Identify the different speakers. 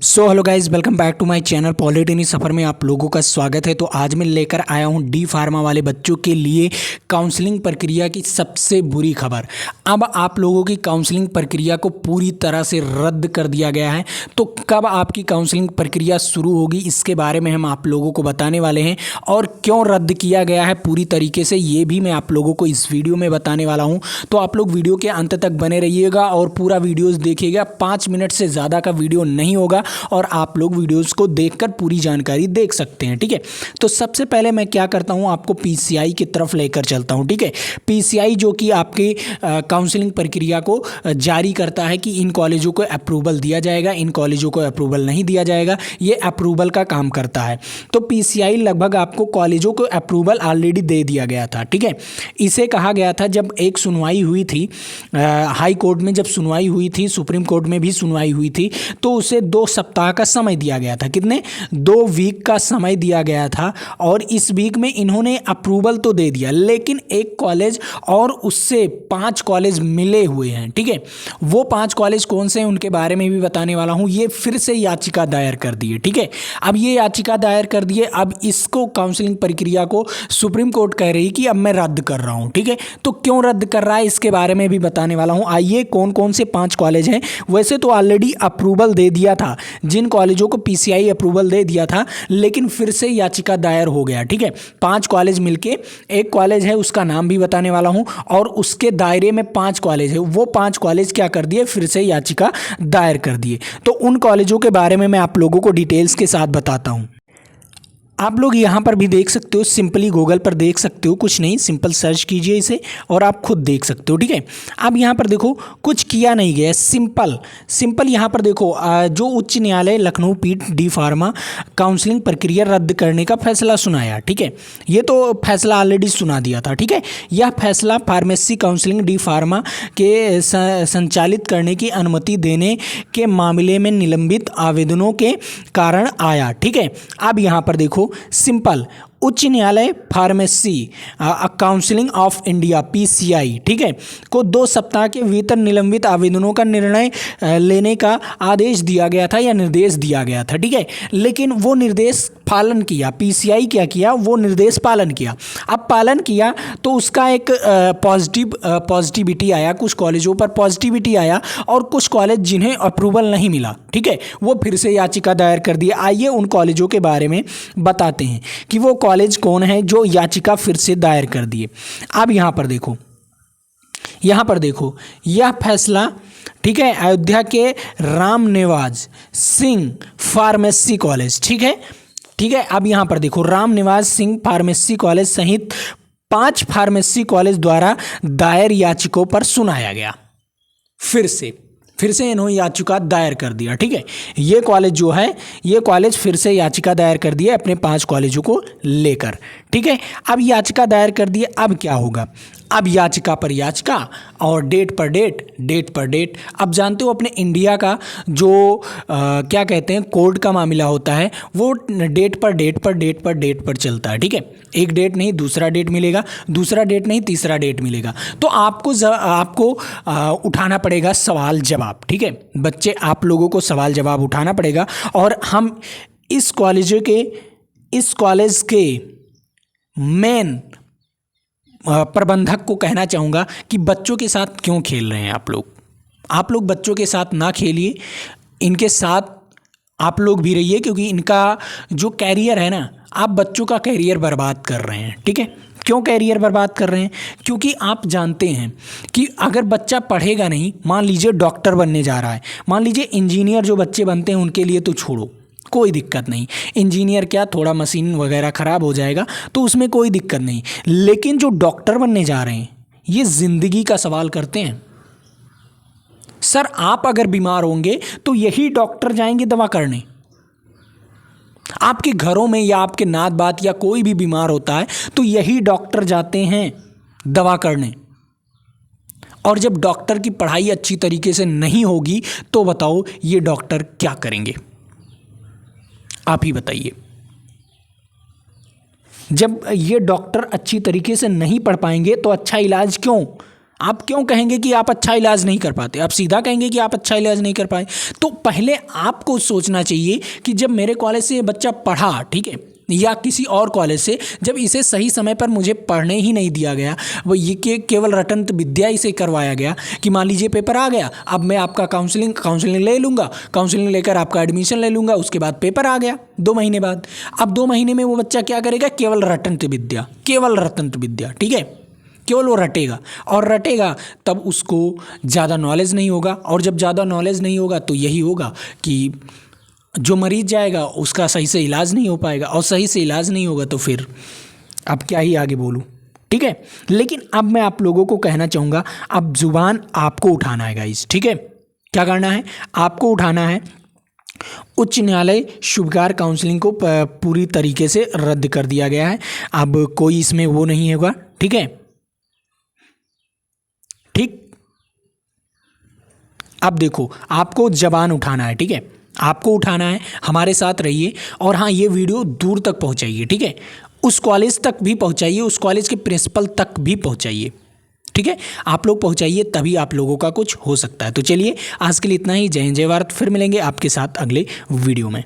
Speaker 1: So hello guys, welcome back to my channel polytechnic सफ़र में आप लोगों का स्वागत है। तो आज मैं लेकर आया हूं डी फार्मा वाले बच्चों के लिए काउंसलिंग प्रक्रिया की सबसे बुरी खबर। अब आप लोगों की काउंसलिंग प्रक्रिया को पूरी तरह से रद्द कर दिया गया है। तो कब आपकी काउंसलिंग प्रक्रिया शुरू होगी, इसके बारे में हम आप लोगों को बताने वाले हैं, और क्यों रद्द किया गया है पूरी तरीके से ये भी मैं आप लोगों को इस वीडियो में बताने वाला हूँ। तो आप लोग वीडियो के अंत तक बने रहिएगा और पूरा वीडियोज़ देखिएगा। 5 मिनट से ज़्यादा का वीडियो नहीं होगा और आप लोग वीडियोस को देखकर पूरी जानकारी देख सकते हैं। ठीक है, तो सबसे पहले मैं क्या करता हूं, आपको पीसीआई की तरफ लेकर चलता हूं। ठीक है, पीसीआई जो कि आपके काउंसलिंग प्रक्रिया को जारी करता है कि इन कॉलेजों को अप्रूवल दिया जाएगा, इन कॉलेजों को अप्रूवल नहीं दिया जाएगा, ये अप्रूवल का काम करता है। तो पीसीआई लगभग आपको कॉलेजों को अप्रूवल ऑलरेडी दे दिया गया था। ठीक है, इसे कहा गया था जब एक सुनवाई हुई थी हाई कोर्ट में, जब सुनवाई हुई थी, सुप्रीम कोर्ट में भी सुनवाई हुई थी, तो उसे 2 सप्ताह का समय दिया गया था। कितने? 2 वीक का समय दिया गया था। और इस वीक में इन्होंने अप्रूवल तो दे दिया, लेकिन एक कॉलेज और उससे 5 कॉलेज मिले हुए हैं। ठीक है, वो 5 कॉलेज कौन से हैं उनके बारे में भी बताने वाला हूं। ये फिर से याचिका दायर कर दी है। ठीक है, अब ये याचिका दायर कर दी है, अब इसको काउंसलिंग प्रक्रिया को सुप्रीम कोर्ट कह रही कि अब मैं रद्द कर रहा हूं। ठीक है, तो क्यों रद्द कर रहा है इसके बारे में भी बताने वाला हूं। आइए, कौन कौन से 5 कॉलेज हैं। वैसे तो ऑलरेडी अप्रूवल दे दिया था, जिन कॉलेजों को पीसीआई अप्रूवल दे दिया था, लेकिन फिर से याचिका दायर हो गया। ठीक है, 5 कॉलेज मिलके एक कॉलेज है, उसका नाम भी बताने वाला हूं, और उसके दायरे में 5 कॉलेज है। वो 5 कॉलेज क्या कर दिए, फिर से याचिका दायर कर दिए। तो उन कॉलेजों के बारे में मैं आप लोगों को डिटेल्स के साथ बताता हूं। आप लोग यहाँ पर भी देख सकते हो, सिंपली गूगल पर देख सकते हो, कुछ नहीं, सिंपल सर्च कीजिए इसे और आप खुद देख सकते हो। ठीक है, अब यहाँ पर देखो, कुछ किया नहीं गया, सिंपल यहाँ पर देखो, जो उच्च न्यायालय लखनऊ पीठ डी फार्मा काउंसलिंग प्रक्रिया रद्द करने का फैसला सुनाया। ठीक है, ये तो फैसला ऑलरेडी सुना दिया था। ठीक है, यह फैसला फार्मेसी काउंसलिंग डी फार्मा के संचालित करने की अनुमति देने के मामले में निलंबित आवेदनों के कारण आया। ठीक है, अब यहाँ पर देखो, सिंपल, उच्च न्यायालय pharmacy counselling of India PCI, ठीक है, को 2 सप्ताह के भीतर निलंबित आवेदनों का निर्णय लेने का आदेश दिया गया था या निर्देश दिया गया था। ठीक है, लेकिन वो निर्देश पालन किया, पीसीआई क्या किया, वो निर्देश पालन किया। अब पालन किया तो उसका एक पॉजिटिविटी आया, कुछ कॉलेजों पर पॉजिटिविटी आया, और कुछ कॉलेज जिन्हें अप्रूवल नहीं मिला, ठीक है, वो फिर से याचिका दायर कर दी। आइए उन कॉलेजों के बारे में बताते हैं कि वो कॉलेज कौन है जो याचिका फिर से दायर कर दिए। अब यहाँ पर देखो, यह फैसला, ठीक है, अयोध्या के राम निवाज सिंह फार्मेसी कॉलेज, ठीक है, अब यहाँ पर देखो, राम निवाज सिंह फार्मेसी कॉलेज सहित 5 फार्मेसी कॉलेज द्वारा दायर याचिकाओं पर सुनाया गया। फिर से इन्होंने याचिका दायर कर दिया। ठीक है, ये कॉलेज जो है, ये कॉलेज फिर से याचिका दायर कर दिया अपने 5 कॉलेजों को लेकर। ठीक है, अब याचिका दायर कर दिए, अब क्या होगा, अब याचिका पर याचिका और डेट पर डेट। अब जानते हो अपने इंडिया का जो क्या कहते हैं, कोर्ट का मामला होता है, वो डेट पर चलता है। ठीक है, एक डेट नहीं दूसरा डेट मिलेगा, दूसरा डेट नहीं तीसरा डेट मिलेगा। तो आपको उठाना पड़ेगा सवाल जवाब। ठीक है बच्चे, आप लोगों को सवाल जवाब उठाना पड़ेगा, और हम इस कॉलेज के मेन प्रबंधक को कहना चाहूँगा कि बच्चों के साथ क्यों खेल रहे हैं आप लोग बच्चों के साथ ना खेलिए, इनके साथ आप लोग भी रहिए, क्योंकि इनका जो कैरियर है ना, आप बच्चों का कैरियर बर्बाद कर रहे हैं। ठीक है, क्यों कैरियर बर्बाद कर रहे हैं, क्योंकि आप जानते हैं कि अगर बच्चा पढ़ेगा नहीं, मान लीजिए डॉक्टर बनने जा रहा है, मान लीजिए इंजीनियर जो बच्चे बनते हैं उनके लिए तो छोड़ो, कोई दिक्कत नहीं, इंजीनियर क्या, थोड़ा मशीन वगैरह ख़राब हो जाएगा तो उसमें कोई दिक्कत नहीं, लेकिन जो डॉक्टर बनने जा रहे हैं ये ज़िंदगी का सवाल करते हैं। सर, आप अगर बीमार होंगे तो यही डॉक्टर जाएंगे दवा करने, आपके घरों में या आपके नात बात या कोई भी बीमार होता है तो यही डॉक्टर जाते हैं दवा करने। और जब डॉक्टर की पढ़ाई अच्छी तरीके से नहीं होगी तो बताओ ये डॉक्टर क्या करेंगे, आप ही बताइए। जब ये डॉक्टर अच्छी तरीके से नहीं पढ़ पाएंगे तो अच्छा इलाज क्यों, आप क्यों कहेंगे कि आप अच्छा इलाज नहीं कर पाते? आप सीधा कहेंगे कि आप अच्छा इलाज नहीं कर पाए। तो पहले आपको सोचना चाहिए कि जब मेरे कॉलेज से ये बच्चा पढ़ा, ठीक है, या किसी और कॉलेज से, जब इसे सही समय पर मुझे पढ़ने ही नहीं दिया गया, वो ये केवल रटन विद्या इसे करवाया गया कि मान लीजिए पेपर आ गया, अब मैं आपका काउंसलिंग ले लूँगा, काउंसलिंग लेकर आपका एडमिशन ले लूँगा, उसके बाद पेपर आ गया 2 महीने बाद। अब 2 महीने में वो बच्चा क्या करेगा? केवल रटन विद्या, ठीक है, केवल वो रटेगा, और रटेगा तब उसको ज़्यादा नॉलेज नहीं होगा, और जब ज़्यादा नॉलेज नहीं होगा तो यही होगा कि जो मरीज जाएगा उसका सही से इलाज नहीं हो पाएगा, और सही से इलाज नहीं होगा तो फिर अब क्या ही आगे बोलूँ, ठीक है। लेकिन अब मैं आप लोगों को कहना चाहूँगा, अब जुबान आपको उठाना है गाइस, ठीक है। क्या करना है? आपको उठाना है। उच्च न्यायालय शुभकार काउंसलिंग को पूरी तरीके से रद्द कर दिया गया है। अब कोई इसमें वो नहीं होगा, ठीक है, ठीक। अब देखो, आपको जबान उठाना है, ठीक है, आपको उठाना है, हमारे साथ रहिए, और हाँ, ये वीडियो दूर तक पहुंचाइए, ठीक है, उस कॉलेज तक भी पहुंचाइए, उस कॉलेज के प्रिंसिपल तक भी पहुंचाइए, ठीक है। आप लोग पहुंचाइए, तभी आप लोगों का कुछ हो सकता है। तो चलिए, आज के लिए इतना ही। जय हिंद, जय भारत। फिर मिलेंगे आपके साथ अगले वीडियो में।